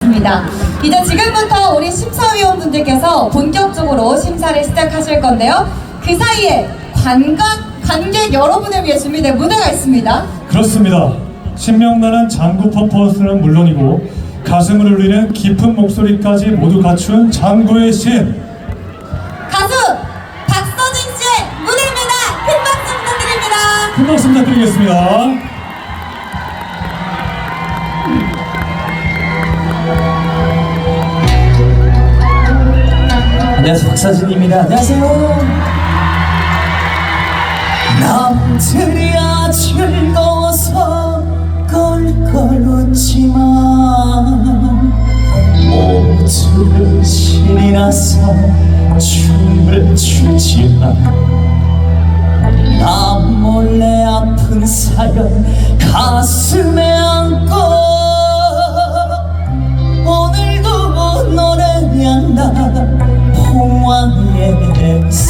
알겠습니다. 이제 지금부터 우리 심사위원분들께서 본격적으로 심사를 시작하실 건데요. 그 사이에 관객 여러분을 위해 준비된 무대가 있습니다. 그렇습니다. 신명나는 장구 퍼포먼스는 물론이고 가슴을 울리는 깊은 목소리까지 모두 갖춘 장구의 신 가수 박서진 씨의 무대입니다. 큰 박수 부탁드립니다. 큰 박수 부탁드리겠습니다. 안녕하세요, 박서진입니다. 안녕하세요. 남들이야 즐거워서 껄껄 웃지만 모두를 신이 나서 춤을 추지만 나 몰래 아픈 사연 가슴에 안고 오늘도 노래한다 봉황에서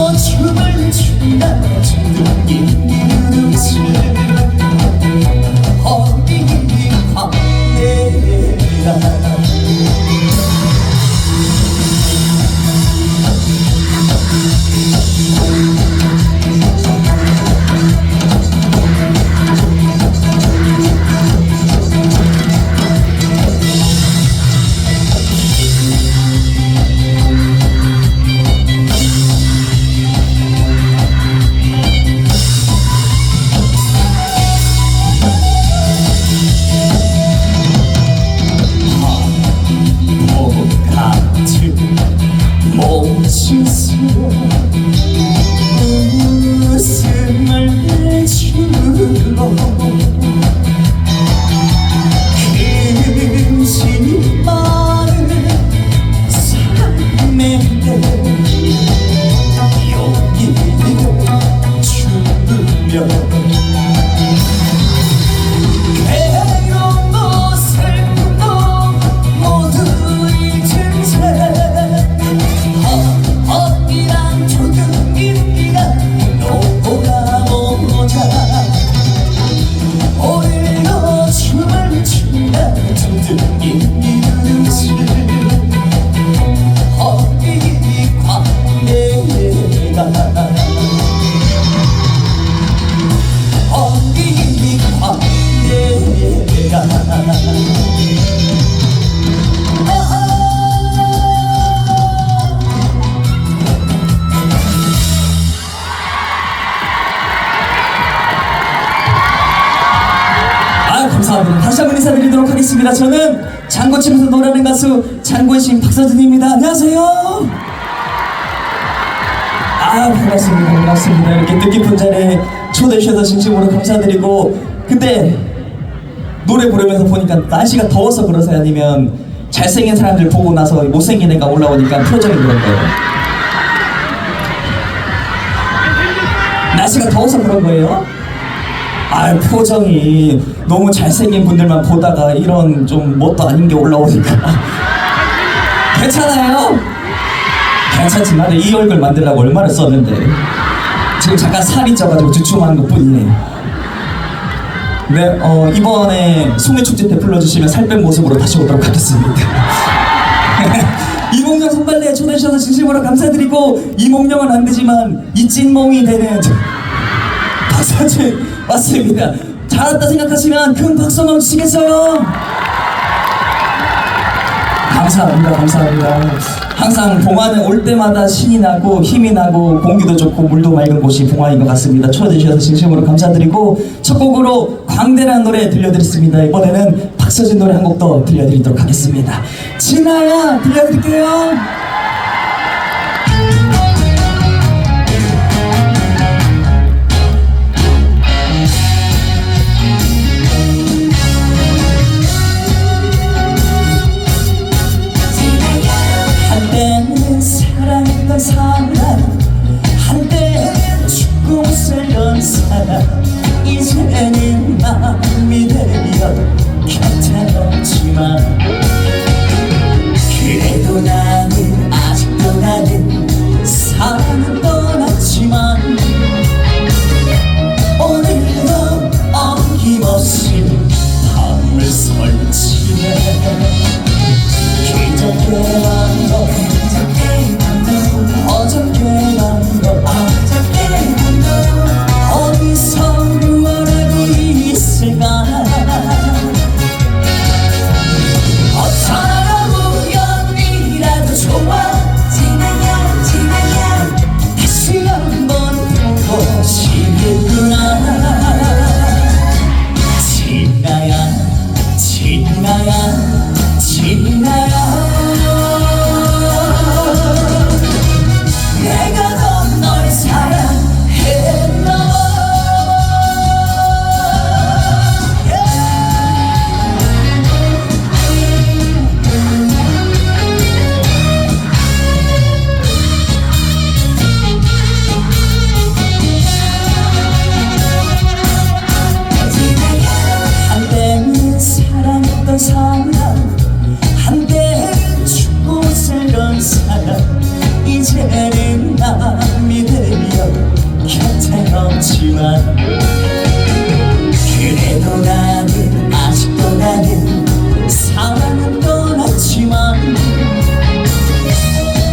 웃음을 주고 근심 많은 삶에 용기를 주며 괴로움도 슬픔도 모두 잊은 채 허이랑 조금이니까 놀아보자 오늘도 춤을 춘다 조금이 누르지 허이 광대가 허이 광대가 감사합니다. 다시 한번 인사드리도록 하겠습니다. 저는 장구 치면서 노래하는 가수 장구의 신 박서진입니다. 안녕하세요. 반갑습니다. 반갑습니다. 이렇게 뜻깊은 자리에 초대해 주셔서 진심으로 감사드리고 근데 노래 부르면서 보니까 날씨가 더워서 그러세요? 아니면 잘생긴 사람들 보고 나서 못생긴 애가 올라오니까 표정이 그런 거예요? 날씨가 더워서 그런 거예요? 표정이 너무 잘생긴 분들만 보다가 이런 좀 뭣도 아닌 게 올라오니까 괜찮아요? 괜찮지만 이 얼굴 만들려고 얼마나 썼는데 지금 잠깐 살이 쪄가지고 주춤하는 것 뿐이에요. 네, 이번에 송해축제 때 불러주시면 살 뺀 모습으로 다시 오도록 하겠습니다. 이봉렬 선발대에 초대해주셔서 진심으로 감사드리고 이몽룡은 안 되지만 이 찐몽이 되는 박서준 왔습니다. 잘했다 생각하시면 큰 박수 한번 주시겠어요? 감사합니다. 감사합니다. 항상 봉화는 올 때마다 신이 나고 힘이 나고 공기도 좋고 물도 맑은 곳이 봉화인 것 같습니다. 초대해주셔서 진심으로 감사드리고 첫 곡으로 광대라는 노래 들려드렸습니다. 이번에는 박서준 노래 한 곡 더 들려드리도록 하겠습니다. 진아야 들려드릴게요. 한때는 사랑했던 사람, 한때는 죽고 살던 사람, 이제는 마음이 되어 곁에 없지만 그래도 나는 아직도 나는 사랑은 떠났지만 오늘도 어김없이 밤을 설치네. 그저께 밤도 어저께 밤도 어디서 무엇하고 있을까. 어쩌다가 우연이라도 좋아. 지나야 다시 한번 보고 싶구나. 진아야 내가 더 널 사랑했나. 한때는 사랑했던 사람, 한때는 죽고 살던 사람, 이제는 남이 되어 곁에 없지만 그래도 나는 아직도 나는 사랑은 떠났지만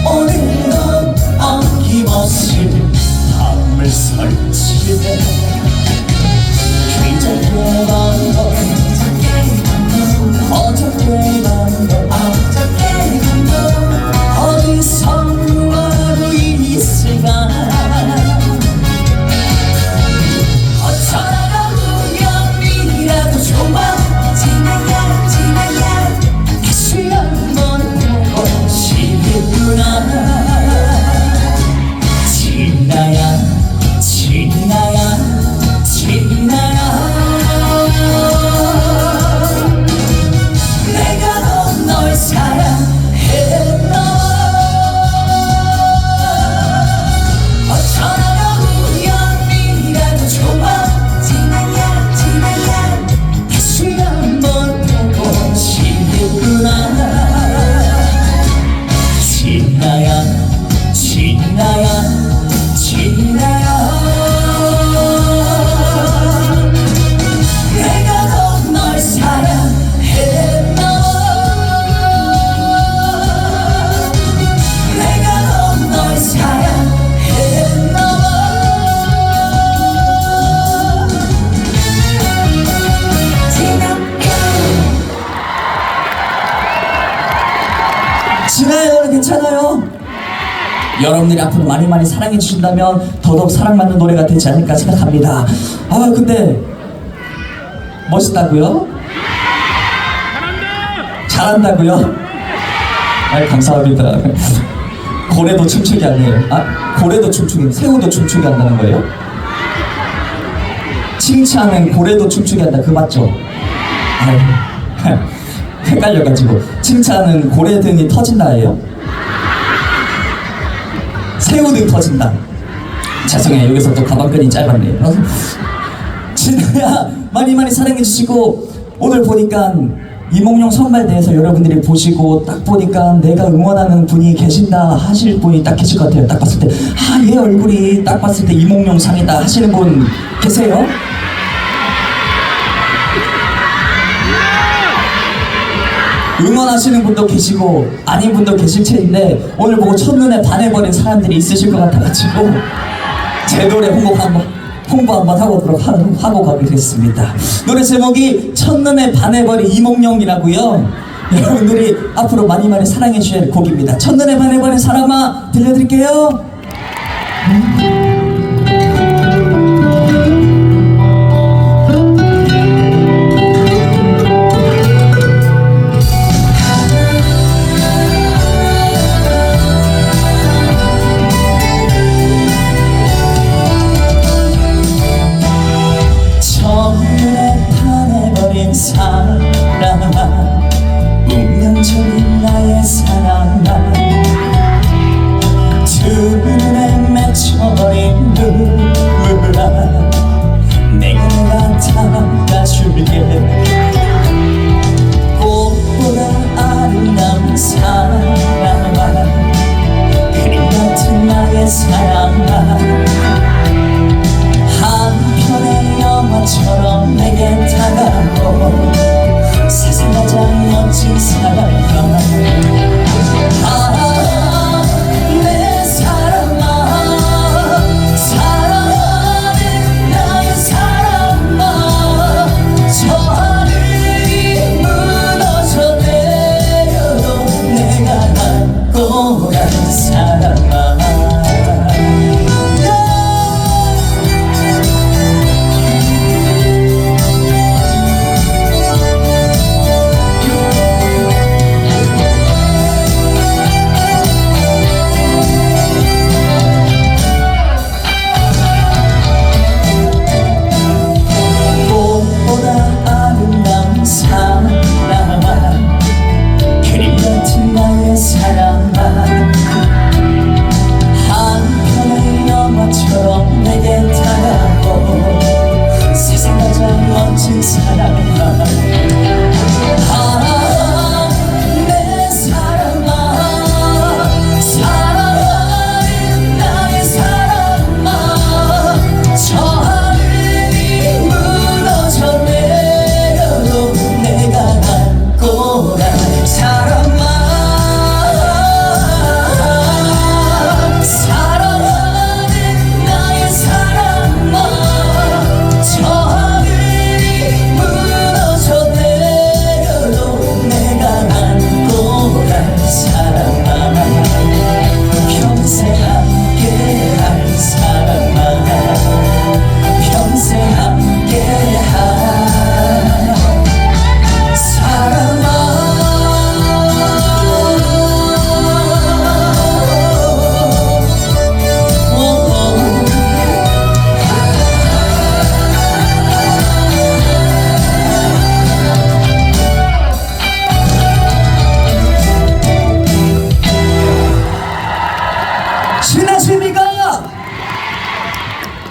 오늘도 어김없이 밤을 설치네. 그저께 밤도 어저께 밤도 어디서 무엇하고 있을까. 어쩌다가 우연이라도 좋아. 지나야 다시 한번 보고 싶구나. 진아야 내가 더 널 사랑했나. 어쩌다가 우연이라도 좋아. 지나야 다시 한번 보고 싶구나. 진아야 내가 더 널 사랑했나. 내가 더 널 사랑했나. 진아야 노래 괜찮아요? 여러분들이 앞으로 많이 사랑해 주신다면 더더욱 사랑받는 노래가 되지 않을까 생각합니다. 아 근데 멋있다고요? 잘한다고요? 아 감사합니다. 고래도 춤추게 하네요. 아 고래도 춤추게, 새우도 춤추게 한다는 거예요? 칭찬은 고래도 춤추게 한다, 그 맞죠? 아유 헷갈려가지고. 칭찬은 고래 등이 터진다예요? 새우등 터진다. 죄송해요. 여기서 또 가방끈이 짧았네요. 진아야 많이 사랑해주시고, 오늘 보니까 이몽룡 선발대에서 여러분들이 보시고 딱 보니까 내가 응원하는 분이 계신다 하실 분이 딱 계실 것 같아요. 딱 봤을 때 아, 얘 얼굴이 딱 봤을 때 이몽룡 상이다 하시는 분 계세요? 응원하시는 분도 계시고 아닌 분도 계실 텐데 오늘 보고 첫눈에 반해버린 사람들이 있으실 것 같아가지고 제 노래 홍보 한번 하고 가겠습니다. 노래 제목이 첫눈에 반해버린 이몽룡이라고요. 여러분들이 앞으로 많이 사랑해 주셔야 할 곡입니다. 첫눈에 반해버린 사람아 들려드릴게요. 첫눈에 반해버린 사람아 운명적인 나의 사랑아 두 눈에 맺혀버린 눈물아 내가 닦아줄게 꽃보다 아름다운 사랑아 그림 같은 나의 사랑아 한편의 영화처럼 내게 다가오 세상 가장 멋진 사랑아 내 사랑아 사랑하는 나의 사랑아 저 하늘이 무너져 내려도 내가 안고 간 사랑아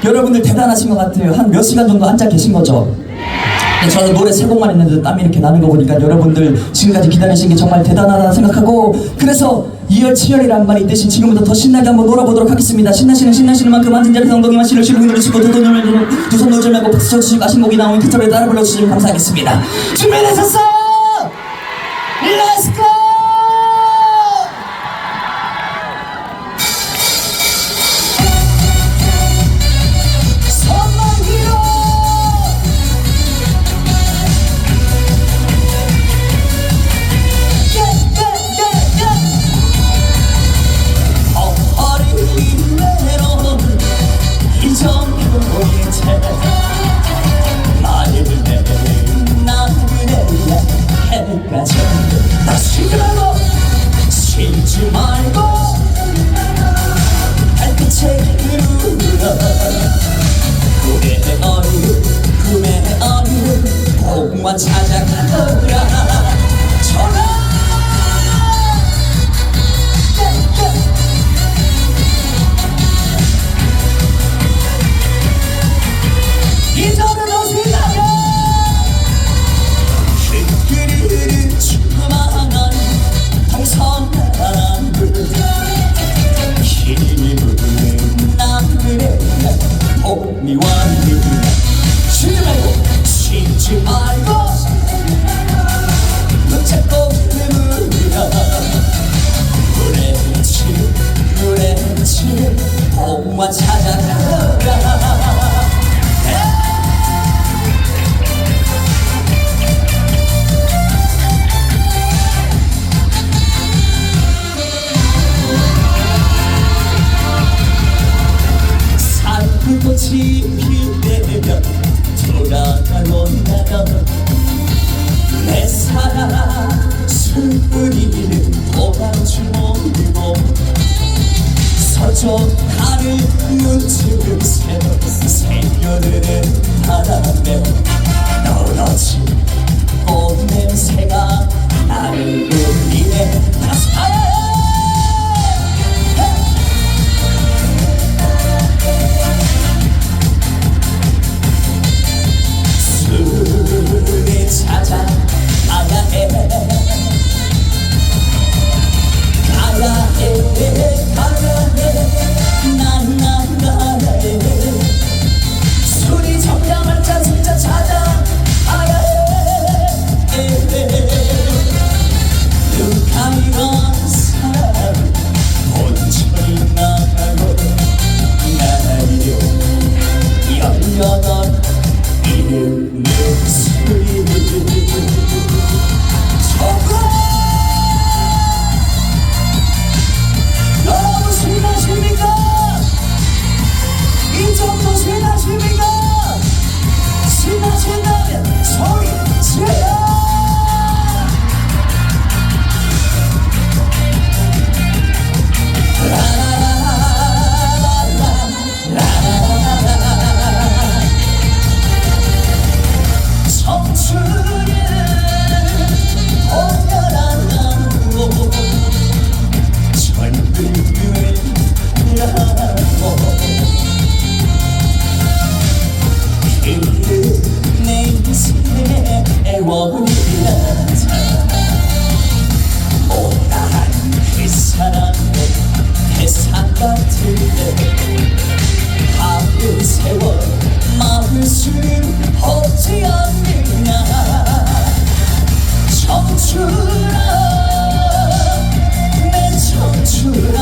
여러분들 대단하신 것 같아요. 한 몇 시간 정도 앉아 계신 거죠? 네, 저는 노래 3곡만 했는데 땀이 이렇게 나는 거 보니까 여러분들 지금까지 기다리신 게 정말 대단하다 생각하고 그래서 이열치열이란 말이 있듯이 지금부터 더 신나게 한번 놀아보도록 하겠습니다. 신나시는 만큼 앉은 자리에서 엉덩이만 실룩실룩 흔들으시고 두 손 놓지 말고 박수 쳐주시고 아신 곡이 나오면 그 소리에 따라 불러주시면 감사하겠습니다. 준비되셨어? Let's go! 나를 내 기대면 돌아온다면 내 사랑 술뿌리는 도망치 모르고 서쪽하늘 눈치를 새겨드는 바람에 떨어진 꽃냄새가 나를 울리네. 술을 찾아가야 해 난 가야 해 술이 정량할 자 진짜 찾아가야 해 누가 이런 사람 본처리 나가고 나요 18 이름의 술이 여러분 신나십니까? 이 정도 신나십니까? 신나신다면 소리 질러! 청춘은 온연한 나무로 젊음을 하고 내 인생의 애원이라자 못다한 그 사람의 대상 같은데 밤을 세워 막을 수 없지 않느냐 청춘아 내 청춘아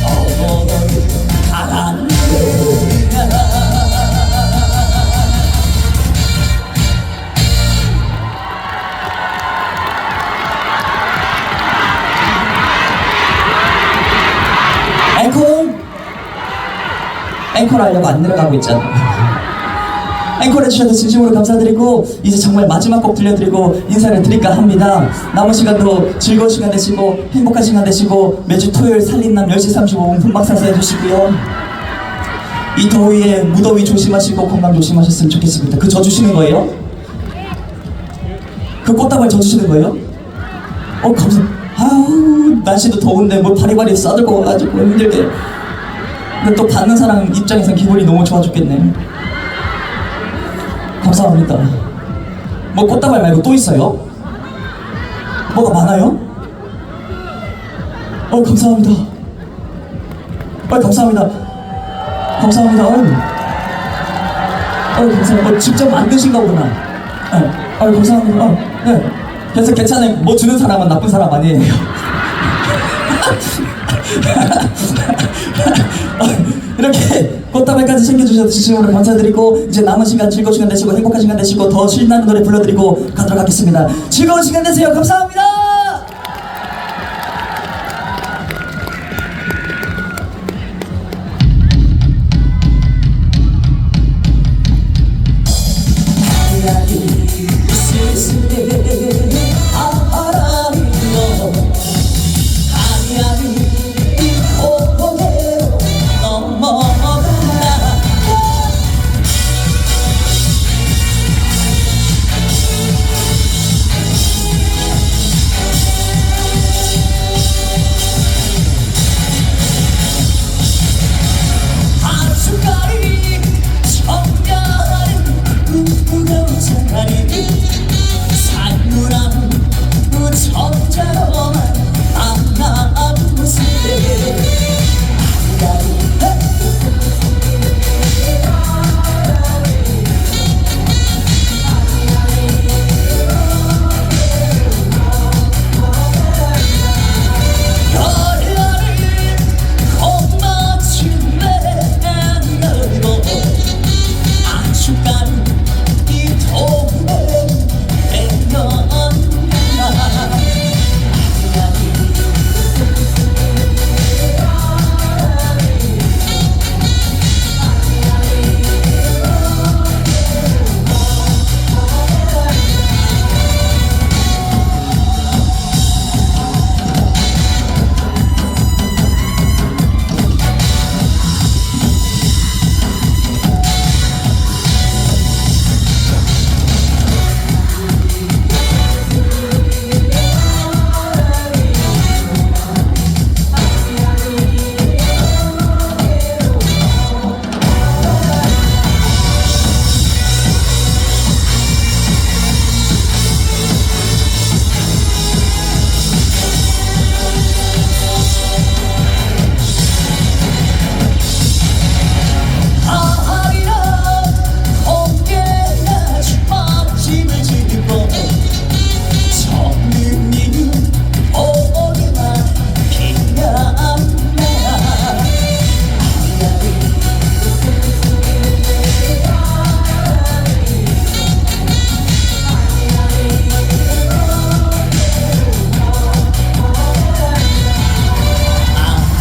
어머니 가라앉느냐 앵콜 하려고 안 내려가고 있잖아. 앵콜 해주셔서 진심으로 감사드리고 이제 정말 마지막 곡 들려드리고 인사를 드릴까 합니다. 남은 시간도 즐거운 시간 되시고 행복한 시간 되시고 매주 토요일 살린남 10시 35분 본방사수 해주시고요. 이 더위에 무더위 조심하시고 건강 조심하셨으면 좋겠습니다. 그 져주시는 거예요? 그 꽃다발 져주시는 거예요? 감사. 아우 날씨도 더운데 뭐 바리바리 싸들고 와가지고 힘들게. 근데 또 받는 사람 입장에선 기분이 너무 좋아 죽겠네. 감사합니다. 뭐 꽃다발 말고 또 있어요? 뭐가 많아요? 감사합니다. 감사합니다. 감사합니다. 감사합니다. 직접 만드신가 보구나. 감사합니다. 네. 그래서 괜찮아요. 뭐 주는 사람은 나쁜 사람 아니에요. 이렇게 꽃다발까지 챙겨주셔서 진심으로 감사드리고 이제 남은 시간 즐거운 시간 되시고 행복한 시간 되시고 더 신나는 노래 불러드리고 가도록 하겠습니다. 즐거운 시간 되세요. 감사합니다.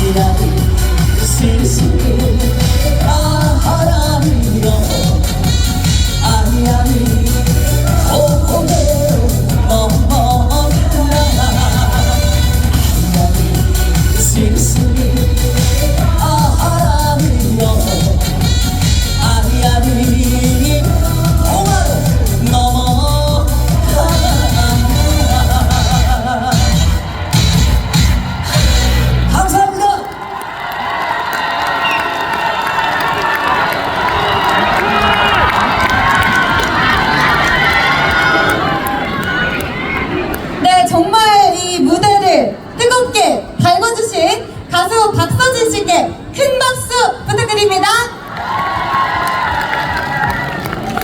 아니 아니 실수를 알아요 아니 아니 오늘로 넘어가 아니 아니 실수를 알아요 아니 아니 통화로 넘어가 감사합니다. 네, 정말 이 무대를 뜨겁게 달궈주신 가수 박서진 씨께 큰 박수 부탁드립니다.